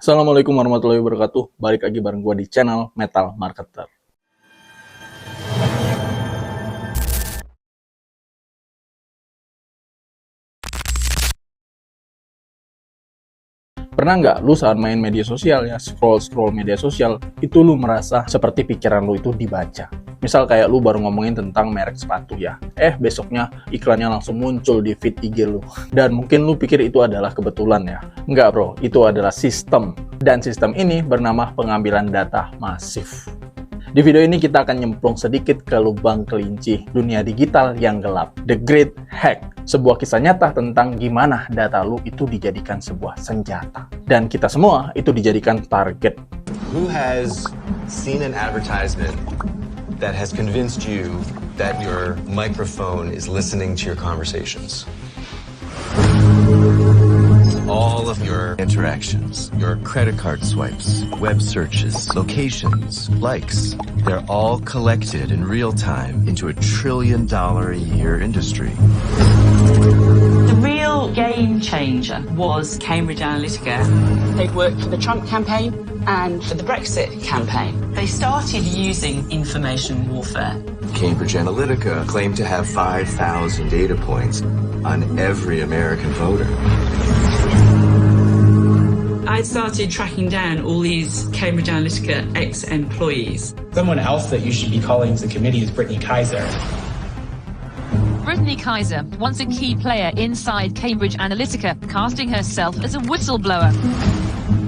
Assalamualaikum warahmatullahi wabarakatuh. Balik lagi bareng gue di channel Metal Marketer. Pernah nggak lu saat main media sosial ya, scroll media sosial, itu lu merasa seperti pikiran lu itu dibaca? Misal kayak lu baru ngomongin tentang merek sepatu ya, besoknya iklannya langsung muncul di feed IG lu. Dan mungkin lu pikir itu adalah kebetulan ya. Nggak bro, itu adalah sistem. Dan sistem ini bernama pengambilan data masif. Di video ini kita akan nyemplung sedikit ke lubang kelinci dunia digital yang gelap, The Great Hack, sebuah kisah nyata tentang gimana data lu itu dijadikan sebuah senjata. Dan kita semua itu dijadikan target. Who has seen an advertisement that has convinced you that your microphone is listening to your conversations? All of your interactions, your credit card swipes, web searches, locations, likes, they're all collected in real time into a $1 trillion a year industry. The real game changer was Cambridge Analytica. They'd worked for the Trump campaign and for the Brexit campaign. They started using information warfare. Cambridge Analytica claimed to have 5,000 data points on every American voter. I started tracking down all these Cambridge Analytica ex-employees. Someone else that you should be calling to the committee is Brittany Kaiser. Brittany Kaiser, once a key player inside Cambridge Analytica, casting herself as a whistleblower.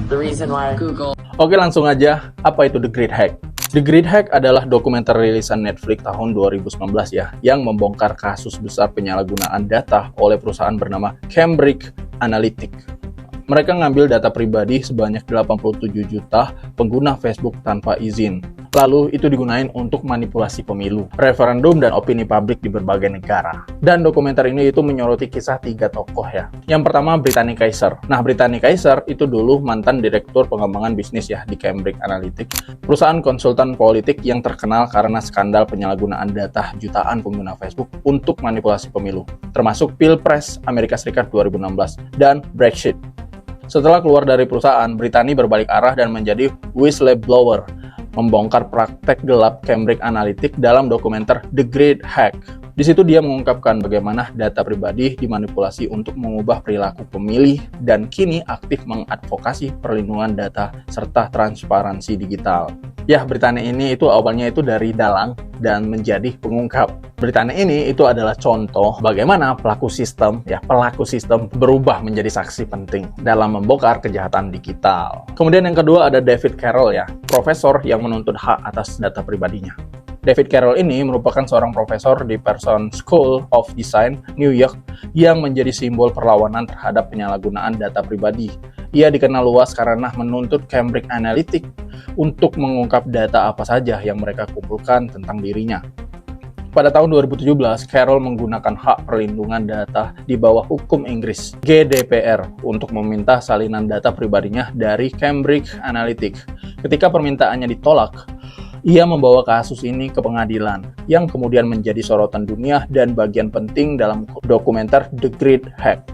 The reason why Google. Oke, langsung aja, apa itu The Great Hack? The Great Hack adalah dokumenter rilisan Netflix tahun 2019 ya, yang membongkar kasus besar penyalahgunaan data oleh perusahaan bernama Cambridge Analytica. Mereka ngambil data pribadi sebanyak 87 juta pengguna Facebook tanpa izin. Lalu itu digunain untuk manipulasi pemilu, referendum, dan opini publik di berbagai negara. Dan dokumenter ini itu menyoroti kisah 3 tokoh ya. Yang pertama Brittany Kaiser. Nah, Brittany Kaiser itu dulu mantan direktur pengembangan bisnis ya di Cambridge Analytica, perusahaan konsultan politik yang terkenal karena skandal penyalahgunaan data jutaan pengguna Facebook untuk manipulasi pemilu, termasuk Pilpres Amerika Serikat 2016 dan Brexit. Setelah keluar dari perusahaan, Brittany berbalik arah dan menjadi whistleblower, membongkar praktek gelap Cambridge Analytica dalam dokumenter The Great Hack. Di situ dia mengungkapkan bagaimana data pribadi dimanipulasi untuk mengubah perilaku pemilih dan kini aktif mengadvokasi perlindungan data serta transparansi digital. Ya, Brittany ini itu awalnya itu dari dalang dan menjadi pengungkap. Brittany ini itu adalah contoh bagaimana pelaku sistem berubah menjadi saksi penting dalam membongkar kejahatan digital. Kemudian yang kedua ada David Carroll ya, profesor yang menuntut hak atas data pribadinya. David Carroll ini merupakan seorang profesor di Parsons School of Design, New York, yang menjadi simbol perlawanan terhadap penyalahgunaan data pribadi. Ia dikenal luas karena menuntut Cambridge Analytica untuk mengungkap data apa saja yang mereka kumpulkan tentang dirinya. Pada tahun 2017, Carroll menggunakan hak perlindungan data di bawah hukum Inggris, GDPR, untuk meminta salinan data pribadinya dari Cambridge Analytica. Ketika permintaannya ditolak, ia membawa kasus ini ke pengadilan, yang kemudian menjadi sorotan dunia dan bagian penting dalam dokumenter The Great Hack.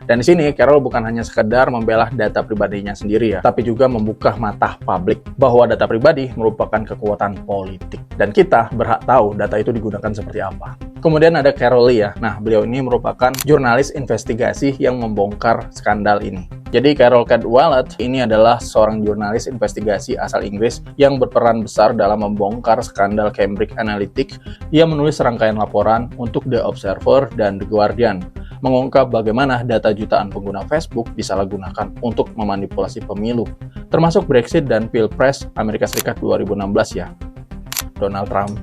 Dan di sini Carroll bukan hanya sekedar membela data pribadinya sendiri ya, tapi juga membuka mata publik bahwa data pribadi merupakan kekuatan politik. Dan kita berhak tahu data itu digunakan seperti apa. Kemudian ada Carol Lee ya. Nah, beliau ini merupakan jurnalis investigasi yang membongkar skandal ini. Jadi Carol Cadwalladr ini adalah seorang jurnalis investigasi asal Inggris yang berperan besar dalam membongkar skandal Cambridge Analytica. Ia menulis serangkaian laporan untuk The Observer dan The Guardian, mengungkap bagaimana data jutaan pengguna Facebook disalahgunakan untuk memanipulasi pemilu, termasuk Brexit dan Pilpres Amerika Serikat 2016 ya, Donald Trump.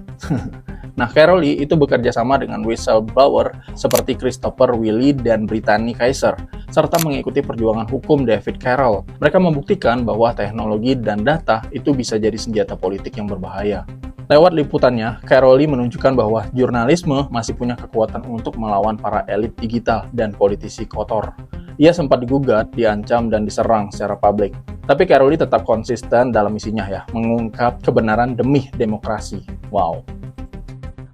Nah, Carol Lee itu bekerja sama dengan whistleblower seperti Christopher Wylie dan Brittany Kaiser, serta mengikuti perjuangan hukum David Carroll. Mereka membuktikan bahwa teknologi dan data itu bisa jadi senjata politik yang berbahaya. Lewat liputannya, Carol Lee menunjukkan bahwa jurnalisme masih punya kekuatan untuk melawan para elit digital dan politisi kotor. Ia sempat digugat, diancam, dan diserang secara publik. Tapi Carol Lee tetap konsisten dalam misinya ya, mengungkap kebenaran demi demokrasi. Wow.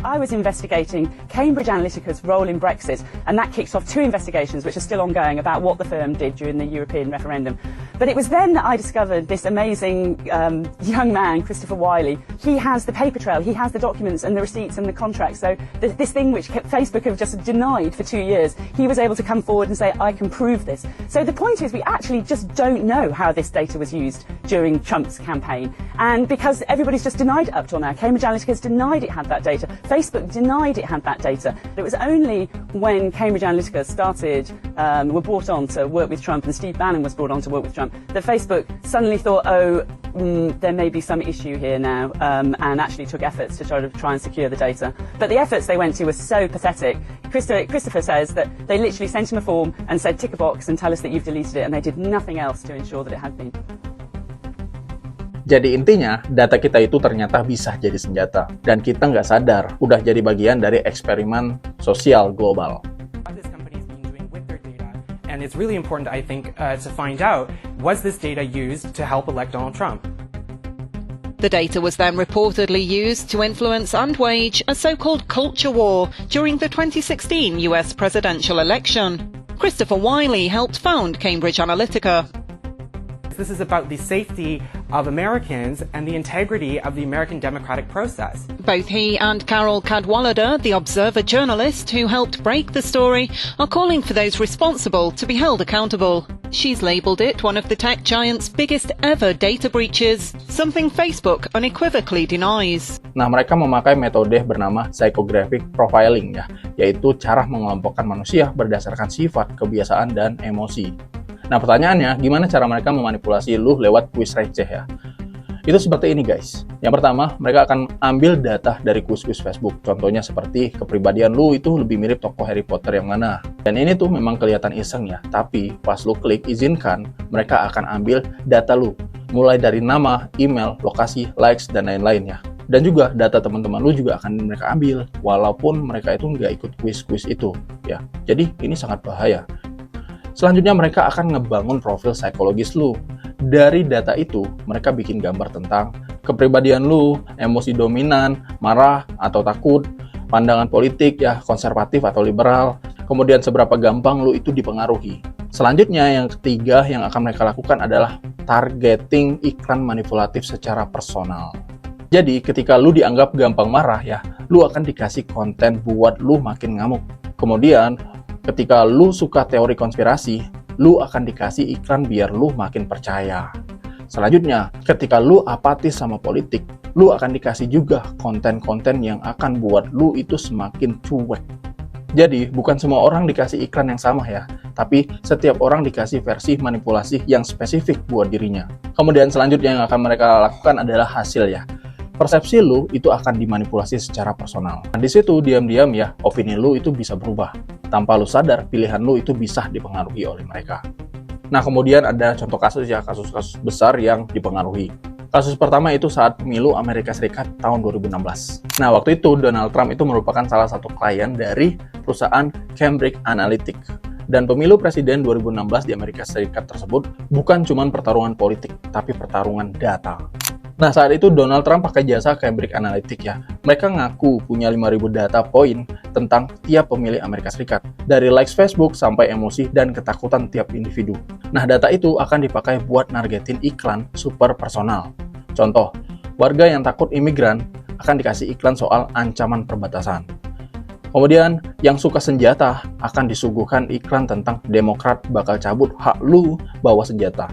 I was investigating Cambridge Analytica's role in Brexit, and that kicked off 2 investigations which are still ongoing about what the firm did during the European referendum. But it was then that I discovered this amazing young man, Christopher Wiley. He has the paper trail, he has the documents and the receipts and the contracts. So this thing which Facebook have just denied for 2 years, he was able to come forward and say, I can prove this. So the point is, we actually just don't know how this data was used during Trump's campaign. And because everybody's just denied it up till now. Cambridge Analytica has denied it had that data. Facebook denied it had that data. It was only when Cambridge Analytica were brought on to work with Trump, and Steve Bannon was brought on to work with Trump, that Facebook suddenly thought, there may be some issue here now, and actually took efforts to try and secure the data. But the efforts they went to were so pathetic. Christopher says that they literally sent him a form and said, tick a box and tell us that you've deleted it, and they did nothing else to ensure that it had been. Jadi intinya, data kita itu ternyata bisa jadi senjata. Dan kita nggak sadar, udah jadi bagian dari eksperimen sosial global. What this company has been doing with their data, and it's really important, I think, to find out, was this data used to help elect Donald Trump? The data was then reportedly used to influence and wage a so-called culture war during the 2016 US presidential election. Christopher Wiley helped found Cambridge Analytica. This is about the safety of Americans and the integrity of the American democratic process. Both he and Carol Cadwallader, the Observer journalist who helped break the story, are calling for those responsible to be held accountable. She's labelled it one of the tech giant's biggest ever data breaches, something Facebook unequivocally denies. Nah, mereka memakai metode bernama psychographic profiling ya, yaitu cara mengelompokkan manusia berdasarkan sifat, kebiasaan, dan emosi. Nah, pertanyaannya, gimana cara mereka memanipulasi lu lewat kuis receh ya? Itu seperti ini guys. Yang pertama, mereka akan ambil data dari kuis-kuis Facebook. Contohnya seperti kepribadian lu itu lebih mirip tokoh Harry Potter yang mana. Dan ini tuh memang kelihatan iseng ya. Tapi pas lu klik izinkan, mereka akan ambil data lu. Mulai dari nama, email, lokasi, likes, dan lain-lain ya. Dan juga data teman-teman lu juga akan mereka ambil. Walaupun mereka itu nggak ikut kuis-kuis itu ya. Jadi ini sangat bahaya. Selanjutnya mereka akan ngebangun profil psikologis lu. Dari data itu, mereka bikin gambar tentang kepribadian lu, emosi dominan, marah atau takut, pandangan politik ya, konservatif atau liberal, kemudian seberapa gampang lu itu dipengaruhi. Selanjutnya yang ketiga yang akan mereka lakukan adalah targeting iklan manipulatif secara personal. Jadi ketika lu dianggap gampang marah ya, lu akan dikasih konten buat lu makin ngamuk. Kemudian ketika lu suka teori konspirasi, lu akan dikasih iklan biar lu makin percaya. Selanjutnya, ketika lu apatis sama politik, lu akan dikasih juga konten-konten yang akan buat lu itu semakin cuek. Jadi, bukan semua orang dikasih iklan yang sama ya, tapi setiap orang dikasih versi manipulasi yang spesifik buat dirinya. Kemudian selanjutnya yang akan mereka lakukan adalah hasil ya. Persepsi lu itu akan dimanipulasi secara personal. Nah, di situ diam-diam ya, opini lu itu bisa berubah. Tanpa lu sadar, pilihan lu itu bisa dipengaruhi oleh mereka. Nah, kemudian ada contoh kasus ya, kasus-kasus besar yang dipengaruhi. Kasus pertama itu saat pemilu Amerika Serikat tahun 2016. Nah, waktu itu Donald Trump itu merupakan salah satu klien dari perusahaan Cambridge Analytica. Dan pemilu presiden 2016 di Amerika Serikat tersebut bukan cuma pertarungan politik, tapi pertarungan data. Nah, saat itu Donald Trump pakai jasa Cambridge Analytica ya. Mereka ngaku punya 5.000 data poin tentang tiap pemilih Amerika Serikat. Dari likes Facebook sampai emosi dan ketakutan tiap individu. Nah, data itu akan dipakai buat nargetin iklan super personal. Contoh, warga yang takut imigran akan dikasih iklan soal ancaman perbatasan. Kemudian, yang suka senjata akan disuguhkan iklan tentang Demokrat bakal cabut hak lu bawa senjata.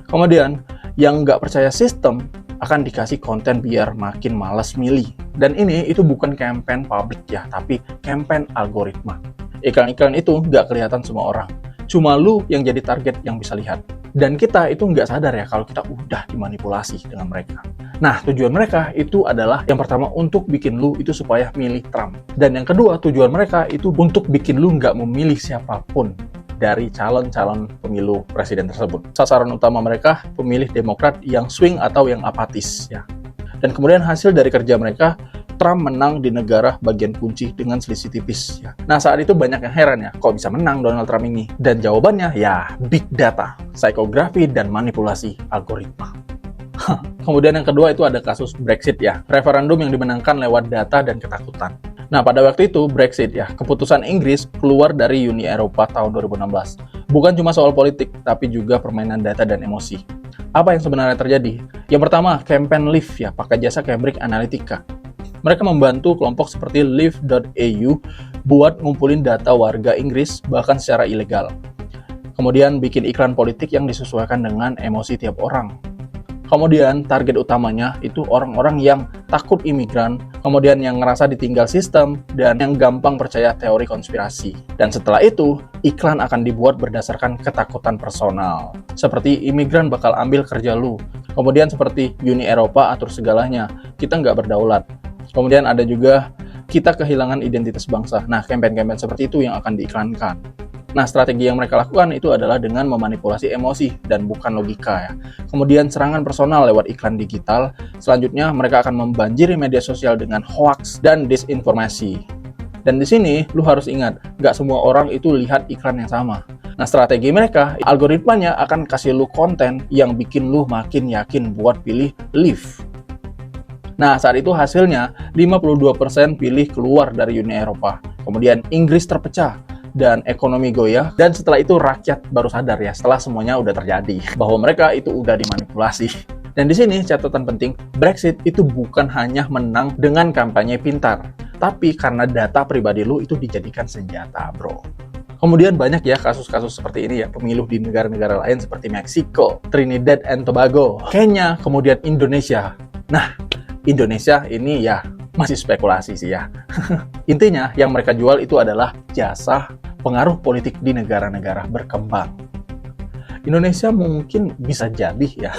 Kemudian, yang nggak percaya sistem akan dikasih konten biar makin malas milih. Dan ini itu bukan campaign publik ya, tapi campaign algoritma. Iklan-iklan itu nggak kelihatan semua orang. Cuma lu yang jadi target yang bisa lihat. Dan kita itu nggak sadar ya kalau kita udah dimanipulasi dengan mereka. Nah, tujuan mereka itu adalah yang pertama untuk bikin lu itu supaya milih Trump. Dan yang kedua, tujuan mereka itu untuk bikin lu nggak memilih siapapun dari calon-calon pemilu presiden tersebut. Sasaran utama mereka pemilih Demokrat yang swing atau yang apatis ya. Dan kemudian hasil dari kerja mereka, Trump menang di negara bagian kunci dengan selisih tipis ya. Nah, saat itu banyak yang heran ya, kok bisa menang Donald Trump ini? Dan jawabannya ya big data, psikografi dan manipulasi algoritma. Kemudian yang kedua itu ada kasus Brexit ya, referendum yang dimenangkan lewat data dan ketakutan. Nah, pada waktu itu Brexit ya, keputusan Inggris keluar dari Uni Eropa tahun 2016. Bukan cuma soal politik, tapi juga permainan data dan emosi. Apa yang sebenarnya terjadi? Yang pertama, campaign Leave ya, pakai jasa Cambridge Analytica. Mereka membantu kelompok seperti Leave.eu buat ngumpulin data warga Inggris bahkan secara ilegal. Kemudian bikin iklan politik yang disesuaikan dengan emosi tiap orang. Kemudian target utamanya itu orang-orang yang takut imigran, kemudian yang ngerasa ditinggal sistem, dan yang gampang percaya teori konspirasi. Dan setelah itu, iklan akan dibuat berdasarkan ketakutan personal. Seperti imigran bakal ambil kerja lu. Kemudian seperti Uni Eropa atur segalanya, kita nggak berdaulat. Kemudian ada juga kita kehilangan identitas bangsa. Nah, campaign-campaign seperti itu yang akan diiklankan. Nah, strategi yang mereka lakukan itu adalah dengan memanipulasi emosi dan bukan logika ya. Kemudian serangan personal lewat iklan digital. Selanjutnya mereka akan membanjiri media sosial dengan hoax dan disinformasi. Dan di sini lu harus ingat, nggak semua orang itu lihat iklan yang sama. Nah, strategi mereka, algoritmanya akan kasih lu konten yang bikin lu makin yakin buat pilih Leave. Nah, saat itu hasilnya 52% pilih keluar dari Uni Eropa. Kemudian Inggris terpecah dan ekonomi goyah, dan setelah itu rakyat baru sadar ya, setelah semuanya udah terjadi, bahwa mereka itu udah dimanipulasi. Dan di sini catatan penting, Brexit itu bukan hanya menang dengan kampanye pintar, tapi karena data pribadi lu itu dijadikan senjata, bro. Kemudian banyak ya kasus-kasus seperti ini ya, pemilu di negara-negara lain seperti Meksiko, Trinidad and Tobago, Kenya, kemudian Indonesia. Nah, Indonesia ini ya masih spekulasi sih ya. Intinya yang mereka jual itu adalah jasa pengaruh politik di negara-negara berkembang. Indonesia mungkin bisa jadi ya.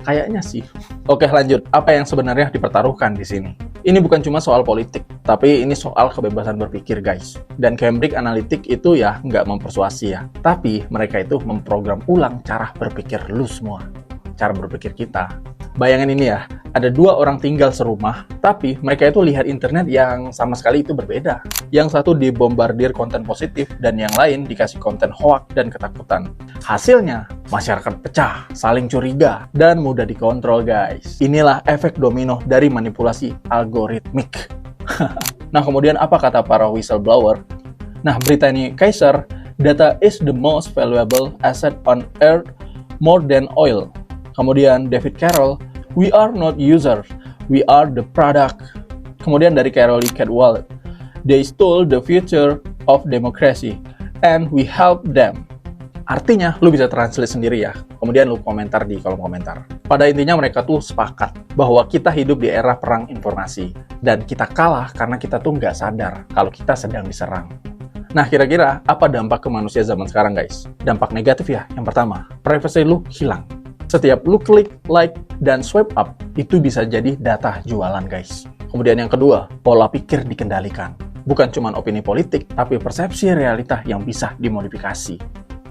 Kayaknya sih. Oke, lanjut. Apa yang sebenarnya dipertaruhkan di sini? Ini bukan cuma soal politik, tapi ini soal kebebasan berpikir, guys. Dan Cambridge Analytica itu ya nggak mempersuasi ya. Tapi mereka itu memprogram ulang cara berpikir lu semua. Cara berpikir kita. Bayangin ini ya, ada dua orang tinggal serumah, tapi mereka itu lihat internet yang sama sekali itu berbeda. Yang satu dibombardir konten positif, dan yang lain dikasih konten hoax dan ketakutan. Hasilnya, masyarakat pecah, saling curiga, dan mudah dikontrol, guys. Inilah efek domino dari manipulasi algoritmik. Nah, kemudian apa kata para whistleblower? Nah, Brittany Kaiser, data is the most valuable asset on earth more than oil. Kemudian David Carroll, we are not users, we are the product. Kemudian dari Carolee Cadwalladr, they stole the future of democracy, and we help them. Artinya, lu bisa translate sendiri ya. Kemudian lu komentar di kolom komentar. Pada intinya mereka tuh sepakat bahwa kita hidup di era perang informasi. Dan kita kalah karena kita tuh nggak sadar kalau kita sedang diserang. Nah, kira-kira apa dampak ke manusia zaman sekarang, guys? Dampak negatif ya. Yang pertama, privacy lu hilang. Setiap lu klik, like, dan swipe up, itu bisa jadi data jualan, guys. Kemudian yang kedua, pola pikir dikendalikan. Bukan cuma opini politik, tapi persepsi realita yang bisa dimodifikasi.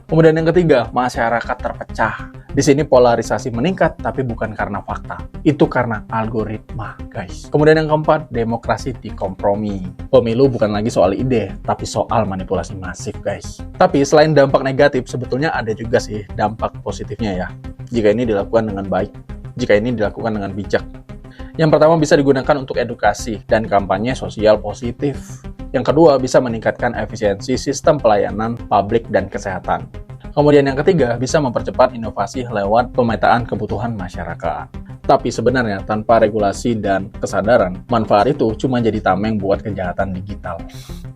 Kemudian yang ketiga, masyarakat terpecah. Di sini polarisasi meningkat, tapi bukan karena fakta. Itu karena algoritma, guys. Kemudian yang keempat, demokrasi dikompromi. Pemilu bukan lagi soal ide, tapi soal manipulasi masif, guys. Tapi selain dampak negatif, sebetulnya ada juga sih dampak positifnya ya. Jika ini dilakukan dengan baik, jika ini dilakukan dengan bijak. Yang pertama bisa digunakan untuk edukasi dan kampanye sosial positif. Yang kedua bisa meningkatkan efisiensi sistem pelayanan publik dan kesehatan. Kemudian yang ketiga bisa mempercepat inovasi lewat pemetaan kebutuhan masyarakat. Tapi sebenarnya tanpa regulasi dan kesadaran, manfaat itu cuma jadi tameng buat kejahatan digital.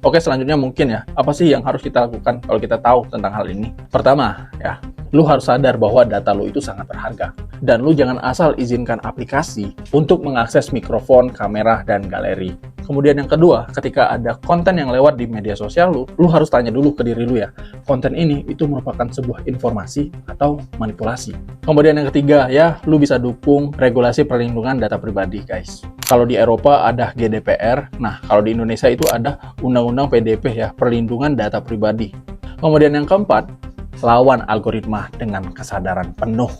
Oke, selanjutnya mungkin ya, apa sih yang harus kita lakukan kalau kita tahu tentang hal ini? Pertama, ya, lu harus sadar bahwa data lu itu sangat berharga. Dan lu jangan asal izinkan aplikasi untuk mengakses mikrofon, kamera, dan galeri. Kemudian yang kedua, ketika ada konten yang lewat di media sosial lu harus tanya dulu ke diri lu ya, konten ini itu merupakan sebuah informasi atau manipulasi. Kemudian yang ketiga, ya, lu bisa dukung regulasi perlindungan data pribadi, guys. Kalau di Eropa ada GDPR, nah kalau di Indonesia itu ada Undang-Undang PDP ya, perlindungan data pribadi. Kemudian yang keempat, lawan algoritma dengan kesadaran penuh.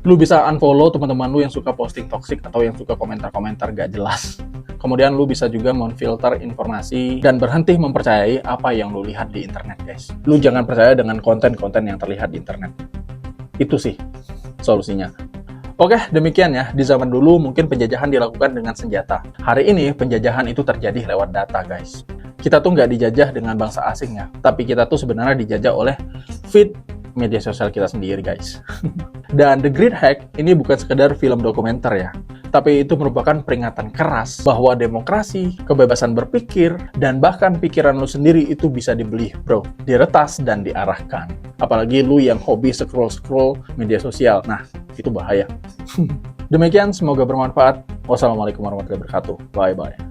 Lu bisa unfollow teman-teman lu yang suka posting toxic atau yang suka komentar-komentar gak jelas. Kemudian lu bisa juga memfilter informasi dan berhenti mempercayai apa yang lu lihat di internet, guys. Lu jangan percaya dengan konten-konten yang terlihat di internet. Itu sih solusinya. Oke, demikian ya. Di zaman dulu mungkin penjajahan dilakukan dengan senjata. Hari ini penjajahan itu terjadi lewat data, guys. Kita tuh nggak dijajah dengan bangsa asing ya, tapi kita tuh sebenarnya dijajah oleh feed media sosial kita sendiri, guys. Dan The Great Hack ini bukan sekedar film dokumenter ya, tapi itu merupakan peringatan keras bahwa demokrasi, kebebasan berpikir, dan bahkan pikiran lu sendiri itu bisa dibeli, bro. Diretas dan diarahkan. Apalagi lu yang hobi scroll-scroll media sosial. Nah, itu bahaya. Demikian, semoga bermanfaat. Wassalamualaikum warahmatullahi wabarakatuh. Bye-bye.